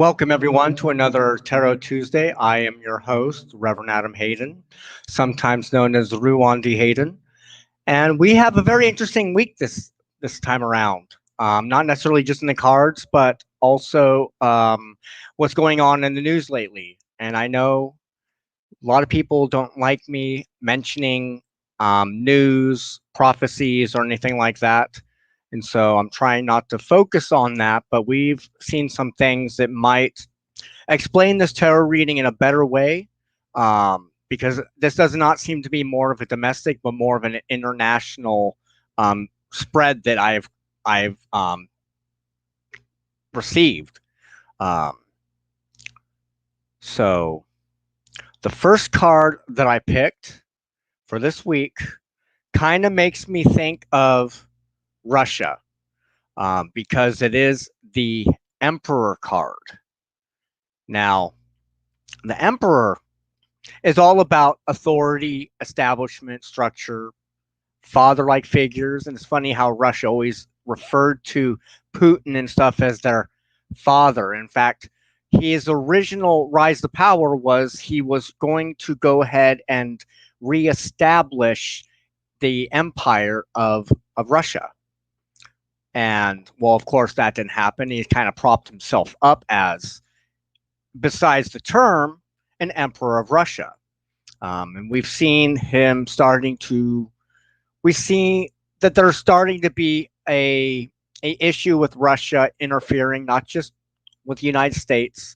Welcome, everyone, to another Tarot Tuesday. I am your host, Reverend Adam Heydon, sometimes known as Ruan de Heydon. And we have a very interesting week this time around. Not necessarily just in the cards, but also what's going on in the news lately. And I know a lot of people don't like me mentioning news, prophecies, or anything like that. And so I'm trying not to focus on that, but we've seen some things that might explain this tarot reading in a better way, because this does not seem to be more of a domestic, but more of an international spread that I've received. Um, so the first card that I picked for this week kind of makes me think of Russia, because it is the Emperor card. Now, the Emperor is all about authority, establishment, structure, father-like figures. And it's funny how Russia always referred to Putin and stuff as their father. In fact, his original rise to power was he was going to go ahead and reestablish the empire of Russia. And well, of course, that didn't happen. He kind of propped himself up as, besides the term, an emperor of Russia. And we've seen him starting to, we see that there's starting to be a issue with Russia interfering, not just with the United States,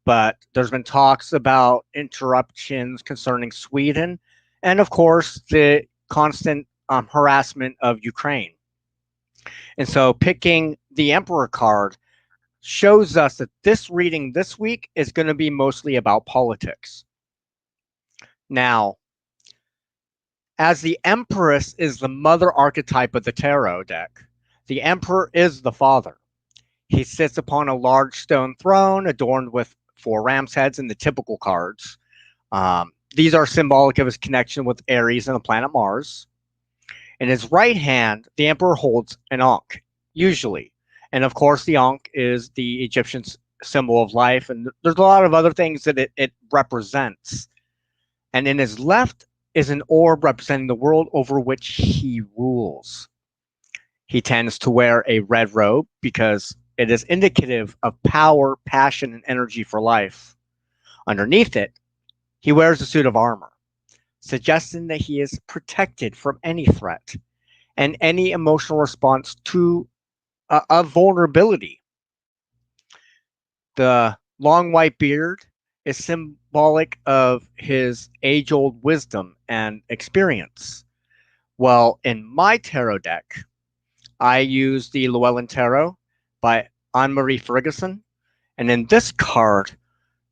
but there's been talks about interruptions concerning Sweden, and of course the constant harassment of Ukraine. And so picking the Emperor card shows us that this reading this week is going to be mostly about politics. Now, as the Empress is the mother archetype of the tarot deck, the Emperor is the father. He sits upon a large stone throne adorned with four ram's heads in the typical cards. These are symbolic of his connection with Aries and the planet Mars. In his right hand, the Emperor holds an Ankh, usually. And of course, the Ankh is the Egyptian symbol of life. And there's a lot of other things that it represents. And in his left is an orb representing the world over which he rules. He tends to wear a red robe because it is indicative of power, passion, and energy for life. Underneath it, he wears a suit of armor, suggesting that he is protected from any threat and any emotional response to a vulnerability. The long white beard is symbolic of his age-old wisdom and experience. Well, in my tarot deck, I use the Llewellyn Tarot by Anne-Marie Ferguson. And in this card,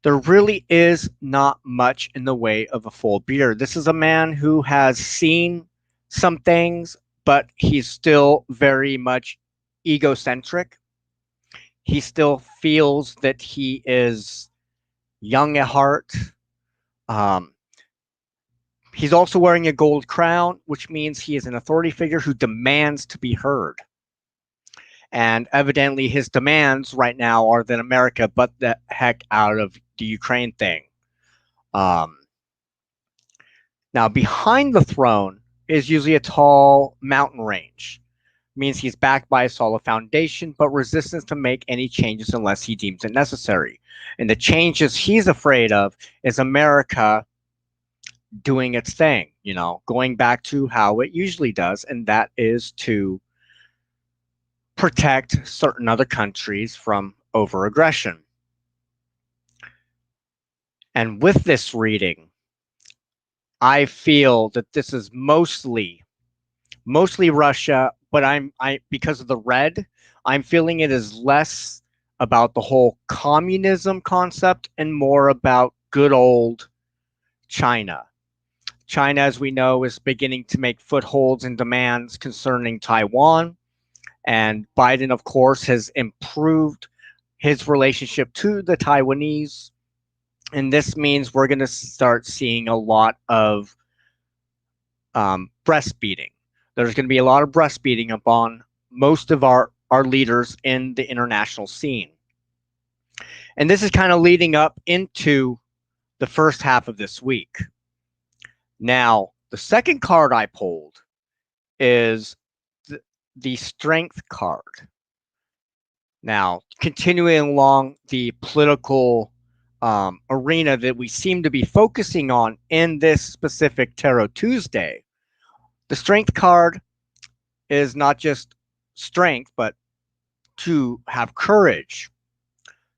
there really is not much in the way of a full beard. This is a man who has seen some things, but he's still very much egocentric. He still feels that he is young at heart. He's also wearing a gold crown, which means he is an authority figure who demands to be heard. And evidently his demands right now are that America butt the heck out of the Ukraine thing. Now, behind the throne is usually a tall mountain range. It means he's backed by a solid foundation, but resistance to make any changes unless he deems it necessary. And the changes he's afraid of is America doing its thing, going back to how it usually does, and that is to protect certain other countries from over-aggression. And with this reading, I feel that this is mostly Russia, but I because of the red, I'm feeling it is less about the whole communism concept and more about good old China. China, as we know, is beginning to make footholds and demands concerning Taiwan. And Biden, of course, has improved his relationship to the Taiwanese. And this means we're going to start seeing a lot of breastfeeding. There's going to be a lot of breastfeeding upon most of our leaders in the international scene. And this is kind of leading up into the first half of this week. Now, the second card I pulled is the Strength card. Now, continuing along the political arena that we seem to be focusing on in this specific Tarot Tuesday, the Strength card is not just strength, but to have courage,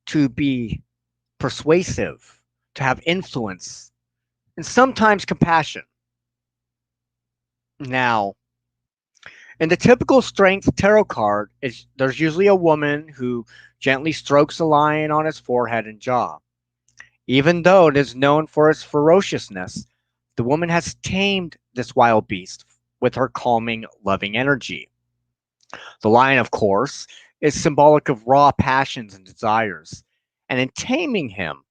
to be persuasive, to have influence, and sometimes compassion. Now, in the typical strength tarot card, there's usually a woman who gently strokes a lion on its forehead and jaw. Even though it is known for its ferociousness, the woman has tamed this wild beast with her calming, loving energy. The lion, of course, is symbolic of raw passions and desires, and in taming him,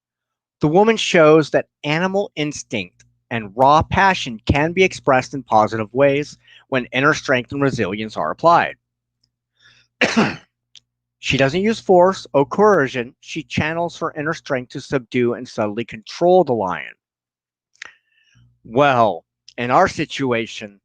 the woman shows that animal instinct and raw passion can be expressed in positive ways when inner strength and resilience are applied. She doesn't use force or coercion, she channels her inner strength to subdue and subtly control the lion. Well, in our situation,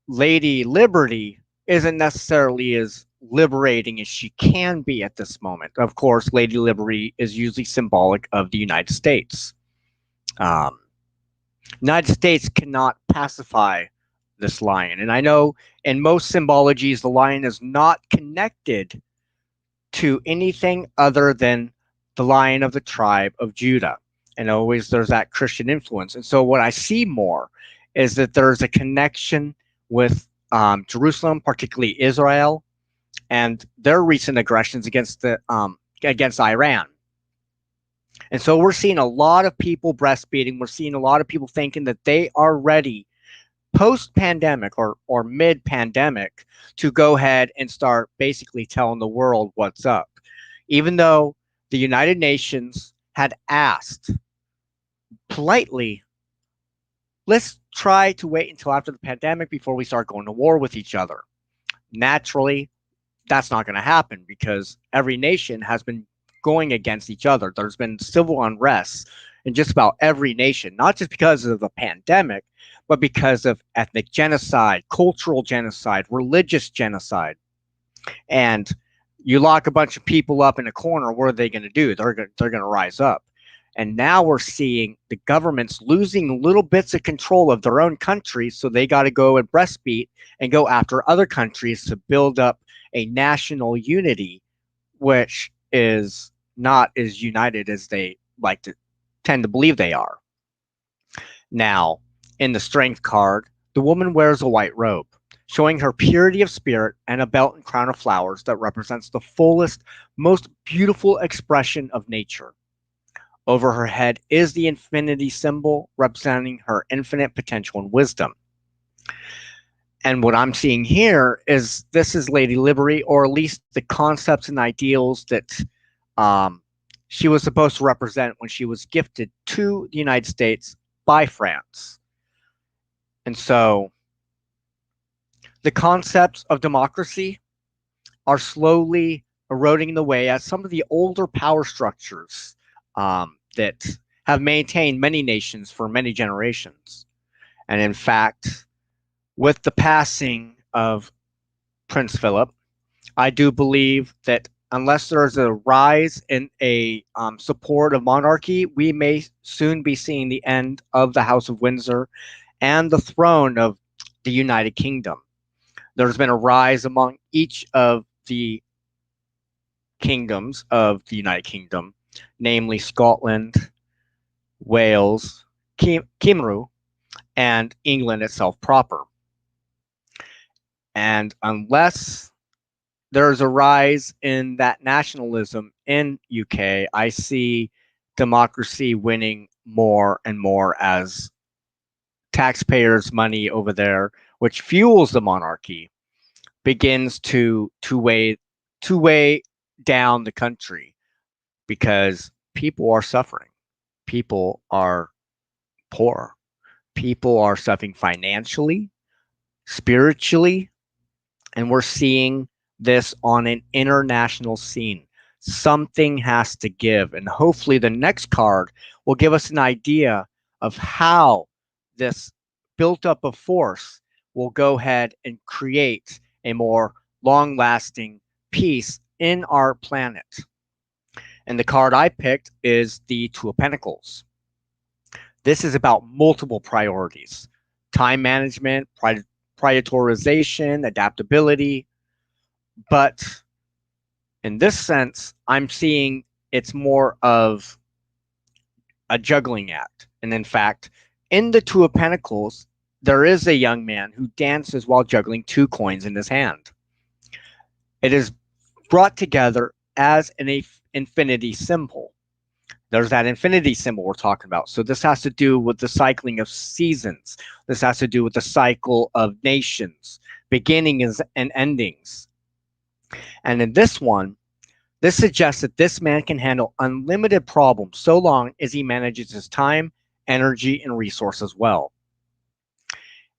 Lady Liberty isn't necessarily as liberating as she can be at this moment. Of course, Lady Liberty is usually symbolic of the United States. Um, United States cannot pacify this lion. And I know in most symbologies, the lion is not connected to anything other than the lion of the tribe of Judah. And always there's that Christian influence. And so what I see more is that there's a connection with Jerusalem, particularly Israel, and their recent aggressions against Iran. And so we're seeing a lot of people breastfeeding. We're seeing a lot of people thinking that they are ready post-pandemic or mid-pandemic to go ahead and start basically telling the world what's up. Even though the United Nations had asked politely, let's try to wait until after the pandemic before we start going to war with each other. Naturally, that's not going to happen because every nation has been going against each other. There's been civil unrest in just about every nation, not just because of the pandemic, but because of ethnic genocide, cultural genocide, religious genocide. And you lock a bunch of people up in a corner, what are they going to do? They're going to rise up. And now we're seeing the governments losing little bits of control of their own countries, so they got to go and breastfeed and go after other countries to build up a national unity, which is not as united as they like to tend to believe they are. Now, in the Strength card, the woman wears a white robe, showing her purity of spirit and a belt and crown of flowers that represents the fullest, most beautiful expression of nature. Over her head is the infinity symbol, representing her infinite potential and wisdom. And what I'm seeing here is this is Lady Liberty, or at least the concepts and ideals that she was supposed to represent when she was gifted to the United States by France. And so the concepts of democracy are slowly eroding away as some of the older power structures that have maintained many nations for many generations. And in fact, with the passing of Prince Philip, I do believe that unless there's a rise in a support of monarchy, we may soon be seeing the end of the House of Windsor and the throne of the United Kingdom. There's been a rise among each of the kingdoms of the United Kingdom, namely Scotland, Wales, Cymru, and England itself proper. And unless there's a rise in that nationalism in UK, I see democracy winning more and more as taxpayers' money over there, which fuels the monarchy, begins to weigh down the country because people are suffering. People are poor. People are suffering financially, spiritually, and we're seeing this on an international scene. Something has to give. And hopefully the next card will give us an idea of how this built up of force will go ahead and create a more long lasting peace in our planet. And the card I picked is the Two of Pentacles. This is about multiple priorities: time management, prioritization, adaptability. But in this sense, I'm seeing it's more of a juggling act. And in fact, in the Two of Pentacles, there is a young man who dances while juggling two coins in his hand. It is brought together as an infinity symbol. There's that infinity symbol we're talking about. So this has to do with the cycling of seasons. This has to do with the cycle of nations, beginnings and endings. And in this one, this suggests that this man can handle unlimited problems so long as he manages his time, energy, and resources well.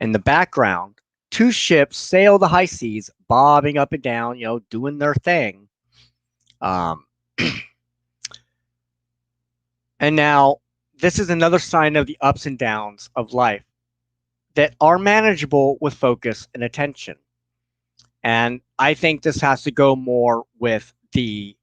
In the background, two ships sail the high seas, bobbing up and down, doing their thing. And now, this is another sign of the ups and downs of life that are manageable with focus and attention. And I think this has to go more with the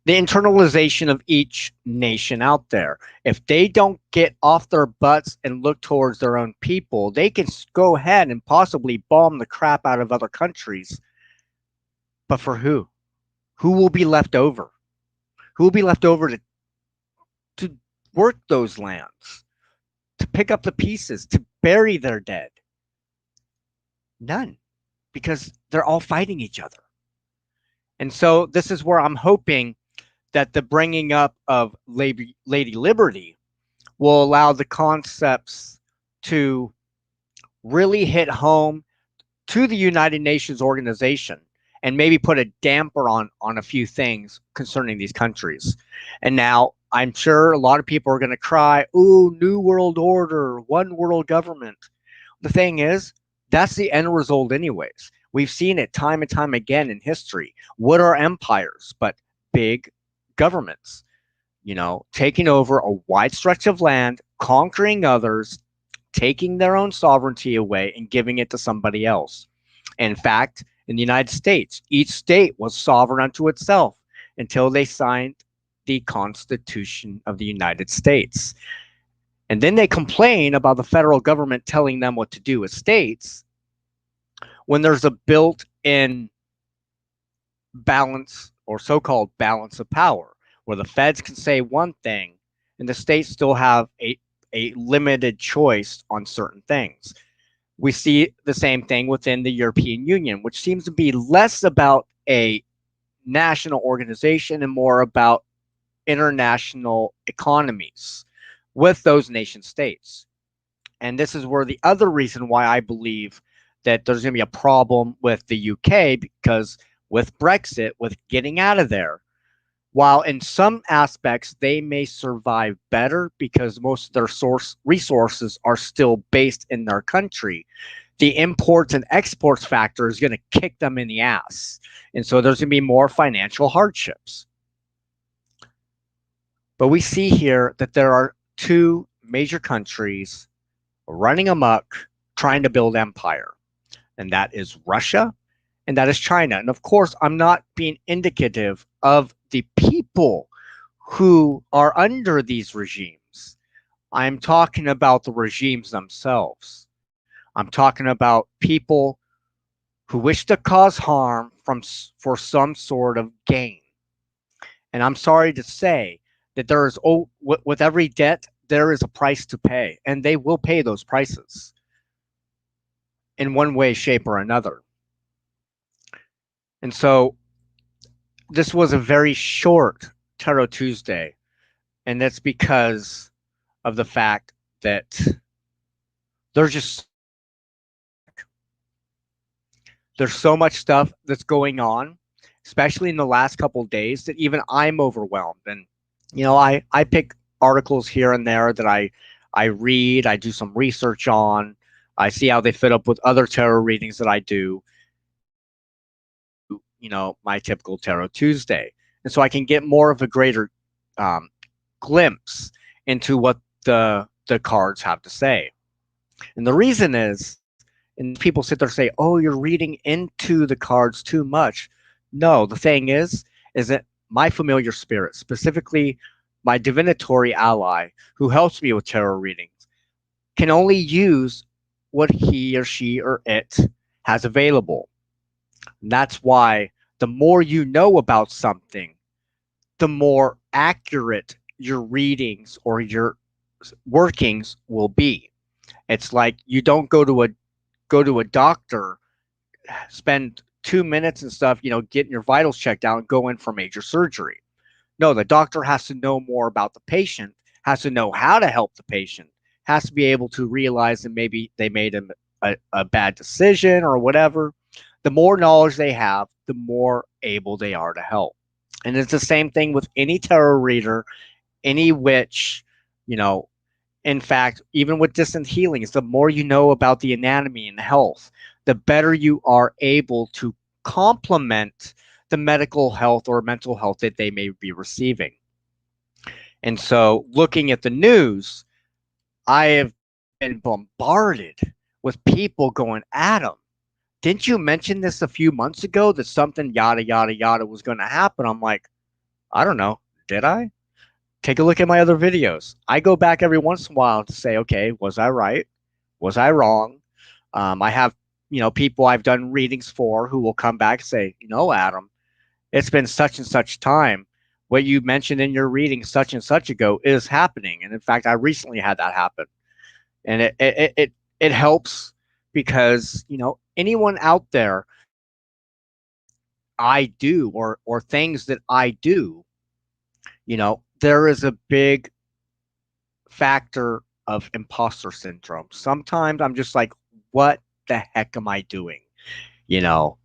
internalization of each nation out there. If they don't get off their butts and look towards their own people, they can go ahead and possibly bomb the crap out of other countries. But for who? Who will be left over? Who will be left over to work those lands, to pick up the pieces, to bury their dead? None, because they're all fighting each other. And so this is where I'm hoping that the bringing up of Lady Liberty will allow the concepts to really hit home to the United Nations organization and maybe put a damper on a few things concerning these countries. And now I'm sure a lot of people are going to cry, "Ooh, New World Order, one world government." The thing is, that's the end result anyways. We've seen it time and time again in history. What are empires but big governments, taking over a wide stretch of land, conquering others, taking their own sovereignty away and giving it to somebody else. In fact, in the United States, each state was sovereign unto itself until they signed the Constitution of the United States. And then they complain about the federal government telling them what to do as states when there's a built-in balance or so-called balance of power, where the feds can say one thing and the states still have a limited choice on certain things. We see the same thing within the European Union, which seems to be less about a national organization and more about international economies with those nation states. And this is where the other reason why I believe that there's going to be a problem with the UK, because with Brexit, with getting out of there, while in some aspects they may survive better because most of their resources are still based in their country, the imports and exports factor is going to kick them in the ass. And so there's going to be more financial hardships. But we see here that there are two major countries running amok trying to build empire, and that is Russia and that is China. And of course, I'm not being indicative of the people who are under these regimes. I'm talking about the regimes themselves. I'm talking about people who wish to cause harm for some sort of gain. And I'm sorry to say that there is, with every debt, there is a price to pay, and they will pay those prices in one way, shape, or another. And so this was a very short Tarot Tuesday, and that's because of the fact that there's so much stuff that's going on, especially in the last couple of days, that even I'm overwhelmed. And I pick articles here and there that I read, I do some research on, I see how they fit up with other tarot readings that I do. my typical Tarot Tuesday. And so I can get more of a greater um, glimpse into what the cards have to say. And the reason is, and people sit there and say, "Oh, you're reading into the cards too much." No, the thing is that my familiar spirit, specifically my divinatory ally who helps me with tarot readings, can only use what he or she or it has available. And that's why the more you know about something, the more accurate your readings or your workings will be. It's like you don't go to a doctor, spend 2 minutes and stuff, getting your vitals checked out and go in for major surgery. No, the doctor has to know more about the patient, has to know how to help the patient, has to be able to realize that maybe they made a bad decision or whatever. The more knowledge they have, the more able they are to help. And it's the same thing with any tarot reader, any witch, you know, in fact, even with distant healings, the more you know about the anatomy and health, the better you are able to complement the medical health or mental health that they may be receiving. And so, looking at the news, I have been bombarded with people going, Adam, didn't you mention this a few months ago that something yada, yada, yada was going to happen? I'm like, I don't know. Did I? Take a look at my other videos. I go back every once in a while to say, okay, was I right? Was I wrong? I have, people I've done readings for who will come back and say, Adam, it's been such and such time. What you mentioned in your reading such and such ago is happening. And in fact, I recently had that happen. And it helps because, anyone out there, I do or things that I do, there is a big factor of imposter syndrome. Sometimes I'm just like, what the heck am I doing? You know,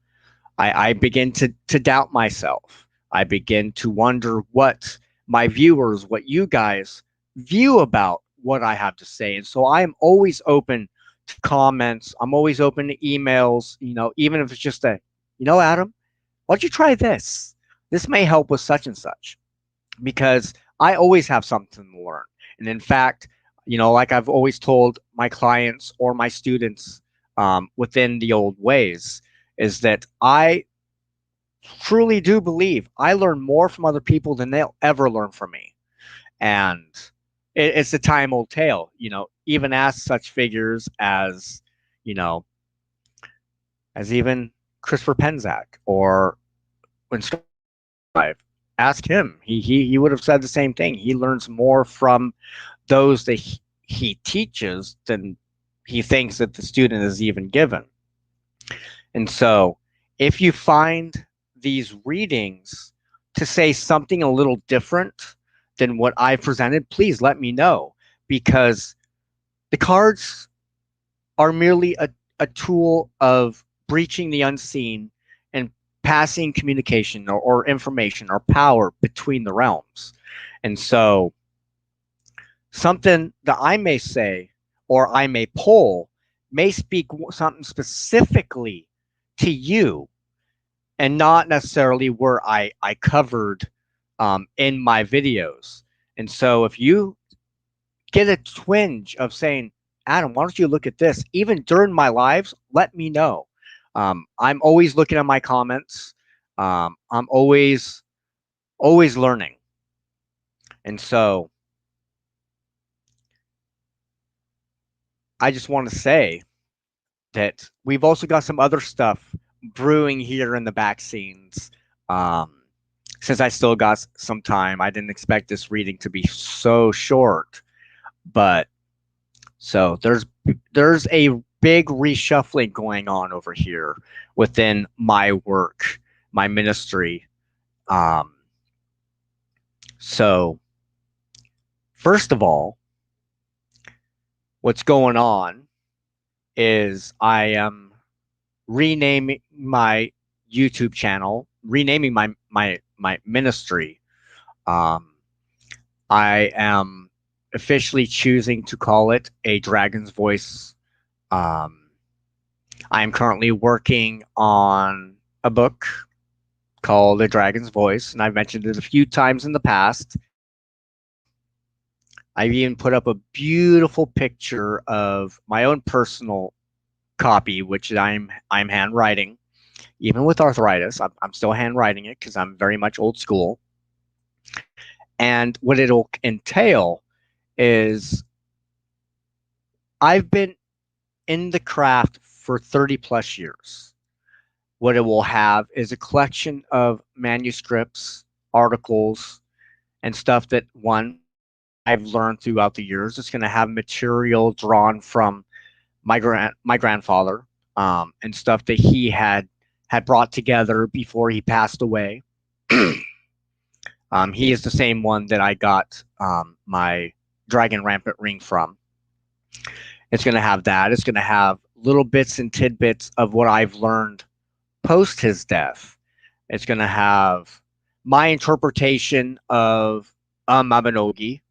I begin to doubt myself. I begin to wonder what my viewers, what you guys view about what I have to say. And so I am always open to comments. I'm always open to emails, even if it's just Adam, why don't you try this? This may help with such and such because I always have something to learn. And in fact, like I've always told my clients or my students within the old ways, is that I truly do believe I learn more from other people than they'll ever learn from me. And it's the time old tale, even as such figures you know, as even Christopher Penczak or when ask him. He would have said the same thing. He learns more from those that he teaches than he thinks that the student is even given. And so, if you find these readings to say something a little different than what I presented, please let me know because the cards are merely a tool of breaching the unseen and passing communication or information or power between the realms. And so something that I may say or I may pull may speak something specifically to you and not necessarily where I covered in my videos. And so if you get a twinge of saying, Adam, why don't you look at this? Even during my lives, let me know. I'm always looking at my comments. I'm always learning. And so I just want to say that we've also got some other stuff brewing here in the back scenes. Um, since I still got some time, I didn't expect this reading to be so short, but so there's a big reshuffling going on over here within my work, my ministry. Um, so first of all, what's going on is I am renaming my YouTube channel, renaming my ministry. Um, I am officially choosing to call it a Dragon's Voice. Um, I am currently working on a book. called The Dragon's Voice, and I've mentioned it a few times in the past. I've even put up a beautiful picture of my own personal copy, which I'm handwriting. Even with arthritis, I'm still handwriting it because I'm very much old school. And what it'll entail is I've been in the craft for 30 plus years. What it will have is a collection of manuscripts, articles, and stuff that I've learned throughout the years. It's going to have material drawn from my grandfather, and stuff that he had brought together before he passed away. He is the same one that I got my Dragon Rampant ring from. It's going to have that. It's going to have little bits and tidbits of what I've learned post his death. It's going to have my interpretation of Mabinogi,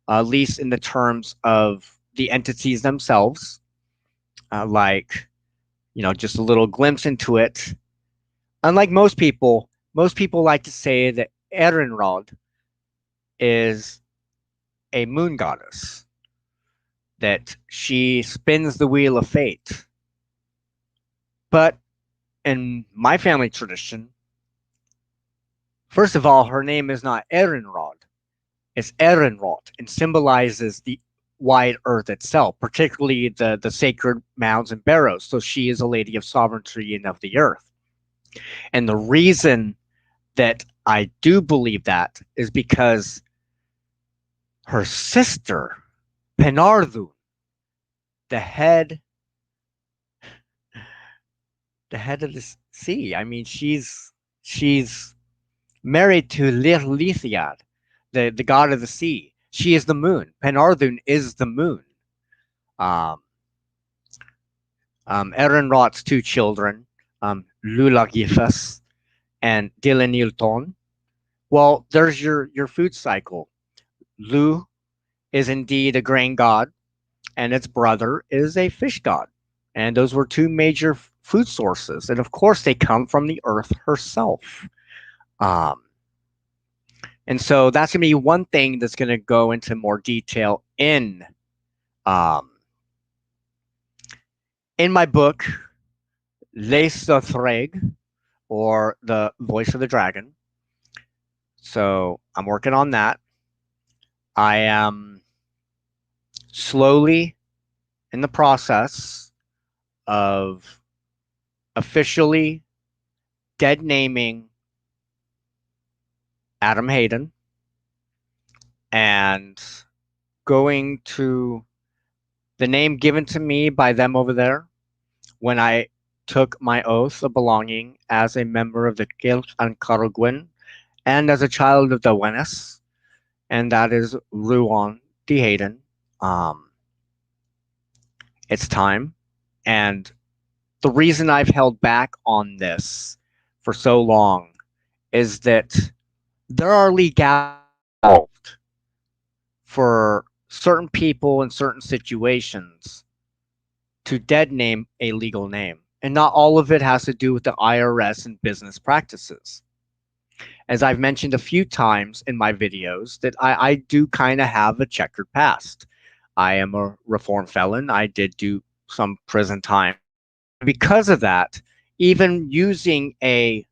at least in the terms of the entities themselves, like, just a little glimpse into it. Unlike most people like to say that Erenrod is a moon goddess, that she spins the wheel of fate. But in my family tradition, first of all, her name is not Erenrod, it's Erenrod, and symbolizes the wide earth itself, particularly the sacred mounds and barrows. So she is a lady of sovereignty and of the earth. And the reason that I do believe that is because her sister, Penardun, the head the head of the sea. I mean, she's married to Lithiad, the god of the sea. She is the moon. Penardun is the moon. Um, Erenrot's two children, Lulagifas and Dilanilton. Well, there's your food cycle. Lu is indeed a grain god, and its brother is a fish god. And those were two major food sources. And of course, they come from the earth herself. Um, and so that's going to be one thing that's going to go into more detail um, in my book, Les Sothrig, or The Voice of the Dragon. So I'm working on that. I am slowly in the process of officially dead naming Adam Heydon and going to the name given to me by them over there when I took my oath of belonging as a member of the Guild and Carogwin and as a child of the Wenis, and that is Ruan de Heydon. Um, it's time. And the reason I've held back on this for so long is that there are legalities involved for certain people in certain situations to dead name a legal name. And not all of it has to do with the IRS and business practices. As I've mentioned a few times in my videos, that I do kind of have a checkered past. I am a reformed felon. I did do some prison time. Because of that, even using a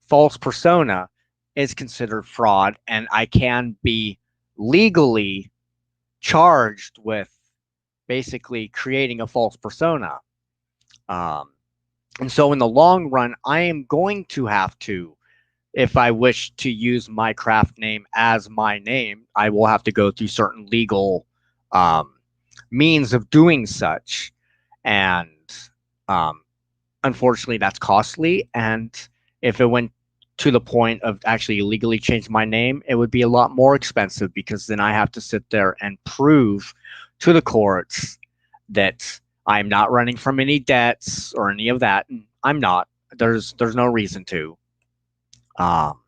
false persona is considered fraud, and I can be legally charged with basically creating a false persona. Um, and so in the long run, I am going to have to, if I wish to use my craft name as my name, I will have to go through certain legal um, means of doing such. And um, unfortunately, that's costly. And if it went to the point of actually legally changing my name, it would be a lot more expensive because then I have to sit there and prove to the courts that I'm not running from any debts or any of that. And I'm not. There's no reason to. Um,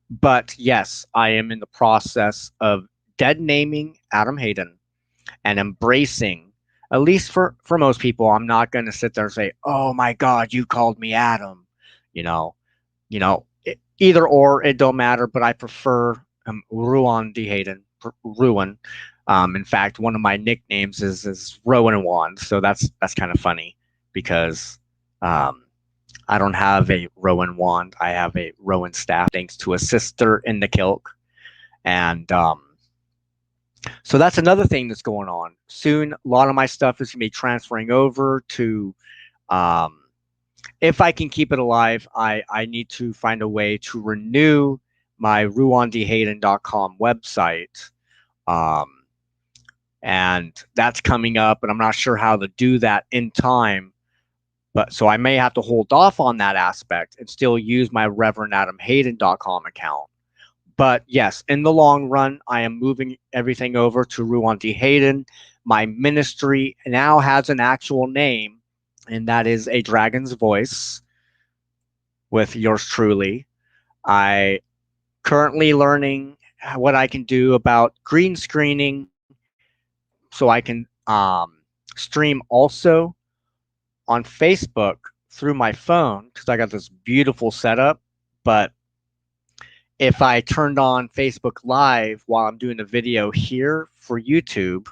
but yes, I am in the process of dead naming Adam Heydon and embracing, at least for most people, I'm not going to sit there and say, "Oh my God, you called me Adam." You know, either or, it don't matter, but I prefer Ruan de Heydon. Ruan. In fact, one of my nicknames is Rowan Wand, so that's kind of funny because um, I don't have a Rowan wand. I have a Rowan staff, thanks to a sister in the kilk, and so that's another thing that's going on. Soon, a lot of my stuff is gonna be transferring over to. Um, if I can keep it alive, I need to find a way to renew my ruandehayden.com website. Um, and that's coming up, and I'm not sure how to do that in time. But so I may have to hold off on that aspect and still use my reverendadamhayden.com account. But yes, in the long run, I am moving everything over to Ruan de Heydon. My ministry now has an actual name, and that is A Dragon's Voice with yours truly. I currently learning what I can do about green screening so I can stream also on Facebook through my phone because I got this beautiful setup. But if I turned on Facebook Live while I'm doing the video here for YouTube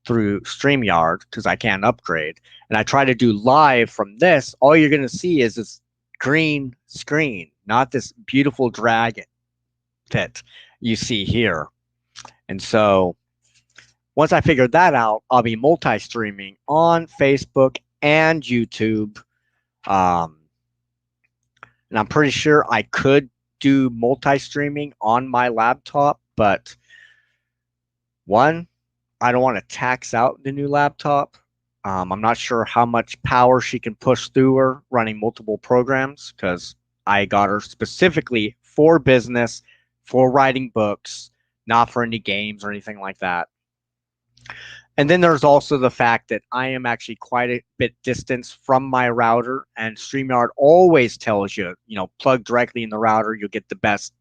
through StreamYard, because I can't upgrade, and I try to do live from this, all you're going to see is this green screen, not this beautiful dragon that you see here. And so once I figure that out, I'll be multi-streaming on Facebook and YouTube. Um, and I'm pretty sure I could do multi-streaming on my laptop, but one, I don't want to tax out the new laptop. I'm not sure how much power she can push through her running multiple programs because I got her specifically for business, for writing books, not for any games or anything like that. And then there's also the fact that I am actually quite a bit distance from my router, and StreamYard always tells you, plug directly in the router, you'll get the best,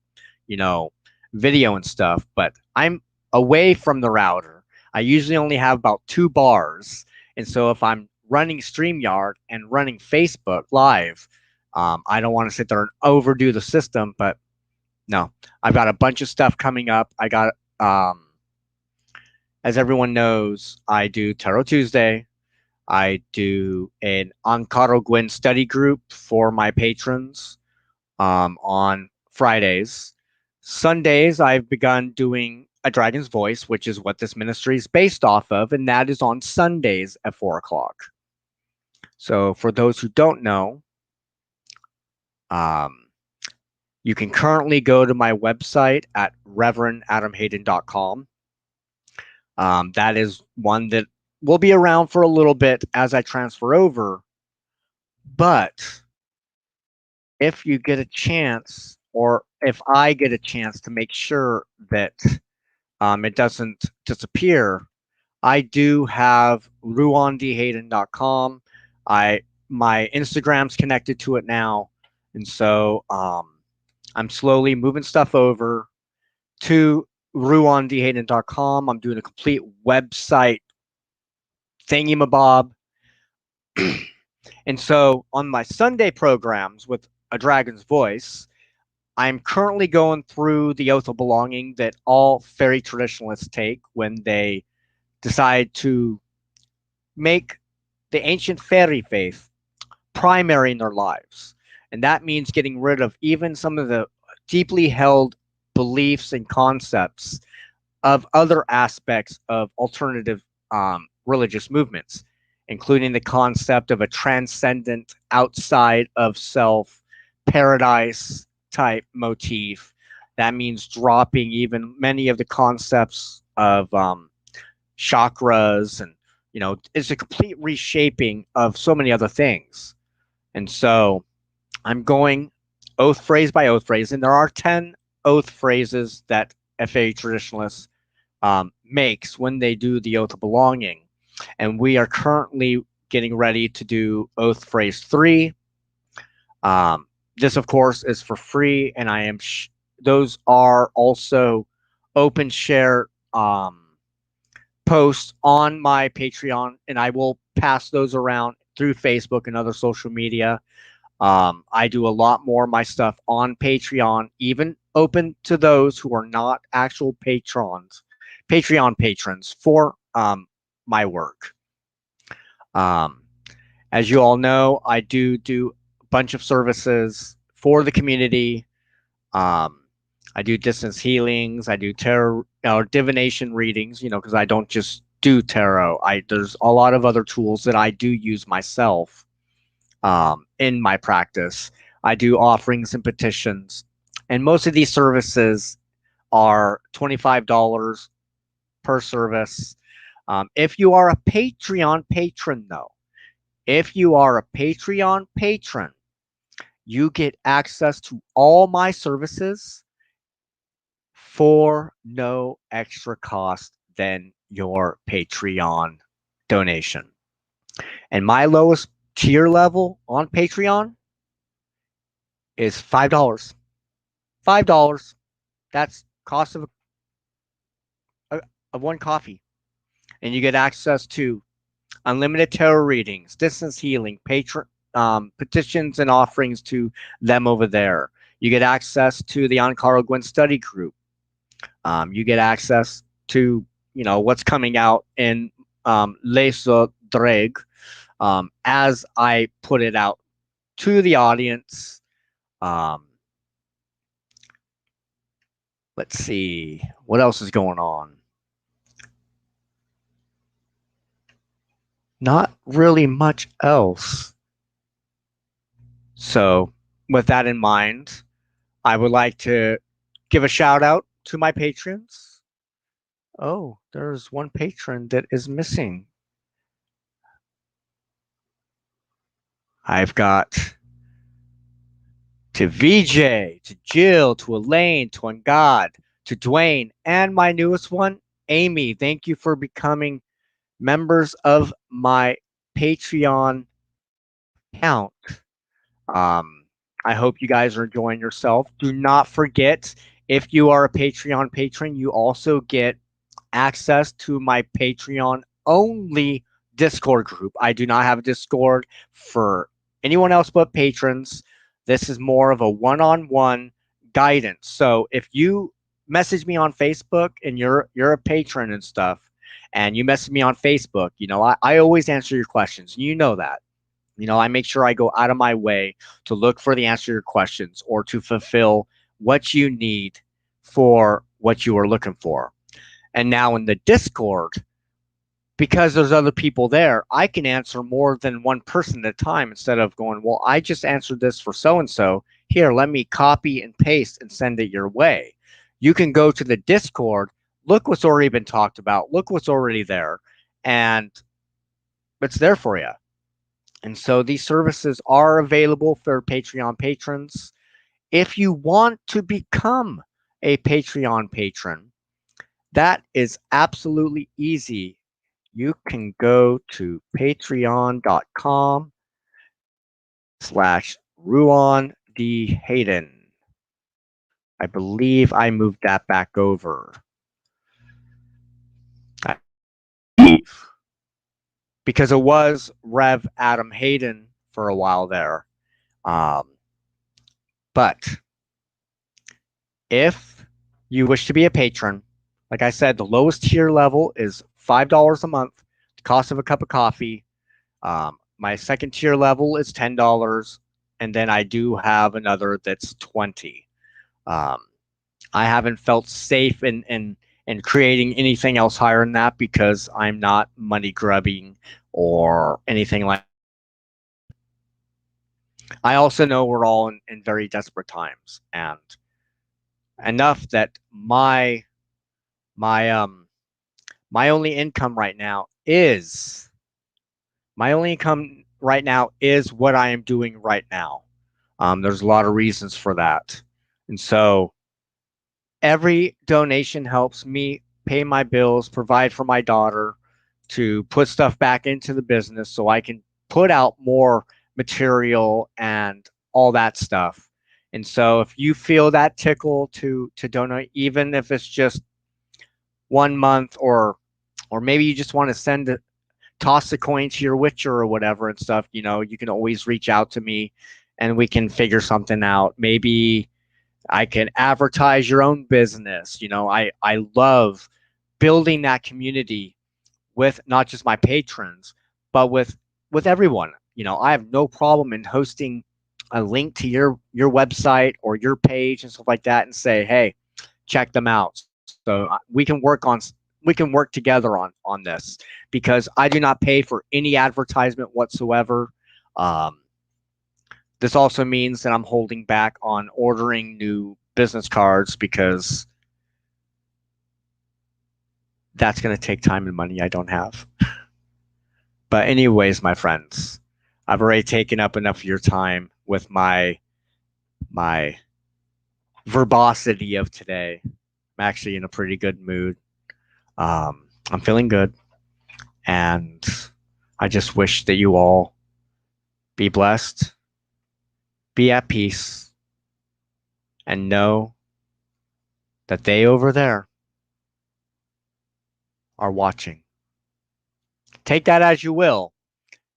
you know, video and stuff. But I'm away from the router. I usually only have about 2 bars. And so if I'm running StreamYard and running Facebook Live, I don't want to sit there and overdo the system. But no, I've got a bunch of stuff coming up. I got, as everyone knows, I do Tarot Tuesday. I do an Ankaro Gwyn study group for my patrons on Fridays. Sundays, I've begun doing A Dragon's Voice, which is what this ministry is based off of, and that is on Sundays at 4 o'clock. So for those who don't know, you can currently go to my website at reverendadamhayden.com. That is one that will be around for a little bit as I transfer over. But if you get a chance, or if I get a chance to make sure that it doesn't disappear, I do have ruandehayden.com. My Instagram's connected to it now, and so I'm slowly moving stuff over to ruandehayden.com. I'm doing a complete website thingamabob. And so on my Sunday programs with A Dragon's Voice, I'm currently going through the oath of belonging that all fairy traditionalists take when they decide to make the ancient fairy faith primary in their lives. And that means getting rid of even some of the deeply held beliefs and concepts of other aspects of alternative religious movements, including the concept of a transcendent, outside of self, paradise type motif. That means dropping even many of the concepts of chakras, and it's a complete reshaping of so many other things. And so I'm going oath phrase by oath phrase, and there are 10 oath phrases that FA traditionalists makes when they do the oath of belonging. And we are currently getting ready to do oath phrase 3. This, of course, is for free, and I am those are also open share posts on my Patreon, and I will pass those around through Facebook and other social media. I do a lot more of my stuff on Patreon, even open to those who are not actual Patreon patrons for my work. Um, as you all know, I do a bunch of services for the community. Um, I do distance healings. I do tarot, divination readings. Because I don't just do tarot. There's a lot of other tools that I do use myself in my practice. I do offerings and petitions, and most of these services are $25 per service. If you are a Patreon patron, though, if you are a Patreon patron, you get access to all my services for no extra cost than your Patreon donation. And my lowest tier level on Patreon is $5. $5. That's cost of one coffee. And you get access to unlimited tarot readings, distance healing, patron petitions and offerings to them over there. You get access to the Ankara Gwen study group. You get access to what's coming out in Les Drag as I put it out to the audience. Um, let's see what else is going on. Not really much else. So, with that in mind, I would like to give a shout out to my patrons. Oh, there's one patron that is missing. I've got to VJ, to Jill, to Elaine, to Ungod, to Dwayne, and my newest one, Amy. Thank you for becoming members of my Patreon account. Um, I hope you guys are enjoying yourself. Do not forget, if you are a Patreon patron, you also get access to my Patreon only Discord group. I do not have a Discord for anyone else but patrons. This is more of a one-on-one guidance. So if you message me on Facebook and you're a patron and stuff, and you message me on Facebook, I always answer your questions. You know that. I make sure I go out of my way to look for the answer to your questions or to fulfill what you need for what you are looking for. And now in the Discord, because there's other people there, I can answer more than one person at a time instead of going, well, I just answered this for so and so. Here, let me copy and paste and send it your way. You can go to the Discord, look what's already been talked about, look what's already there, and it's there for you. And so these services are available for Patreon patrons. If you want to become a Patreon patron, that is absolutely easy. You can go to patreon.com/Ruan de Heydon. I believe I moved that back over. Because it was Rev Adam Hayden for a while there. But if you wish to be a patron, like I said, the lowest tier level is $5 a month, the cost of a cup of coffee. My second tier level is $10, and then I do have another that's $20. I haven't felt safe in creating anything else higher than that because I'm not money grubbing or anything like that. I also know we're all in very desperate times, and enough that my only income right now is what I am doing right now. There's a lot of reasons for that, and so every donation helps me pay my bills, provide for my daughter, to put stuff back into the business so I can put out more material and all that stuff. And so if you feel that tickle to donate, even if it's just 1 month, or maybe you just want to toss a coin to your witcher or whatever and stuff, you can always reach out to me and we can figure something out. Maybe I can advertise your own business. I love building that community with not just my patrons, but with everyone. I have no problem in hosting a link to your website or your page and stuff like that, and say, hey, check them out. So we can work together on this, because I do not pay for any advertisement whatsoever. Um, this also means that I'm holding back on ordering new business cards, because that's going to take time and money I don't have. But anyways, my friends, I've already taken up enough of your time with my verbosity of today. I'm actually in a pretty good mood. I'm feeling good, and I just wish that you all be blessed, be at peace, and know that they over there are watching. Take that as you will,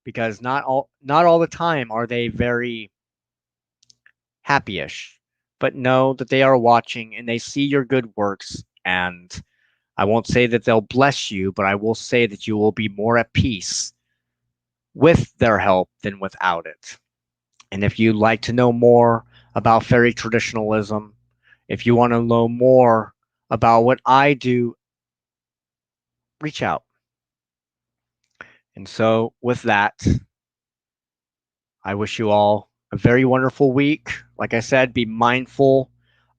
because not all the time are they very happy-ish, but know that they are watching and they see your good works. And I won't say that they'll bless you, but I will say that you will be more at peace with their help than without it. And if you'd like to know more about fairy traditionalism, if you want to know more about what I do, reach out. And so, with that, I wish you all a very wonderful week. Like I said, be mindful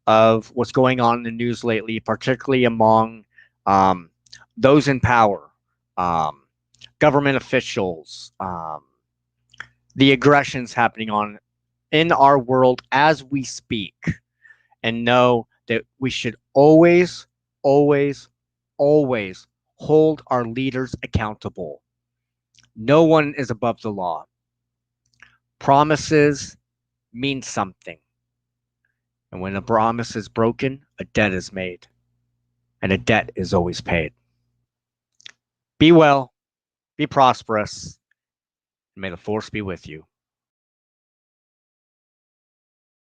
of what's going on in the news lately, particularly among um, those in power, um, government officials, the aggressions happening on in our world as we speak, and know that we should always, always, always hold our leaders accountable. No one is above the law. Promises mean something. And when a promise is broken, a debt is made. And a debt is always paid. Be well, be prosperous, and may the force be with you.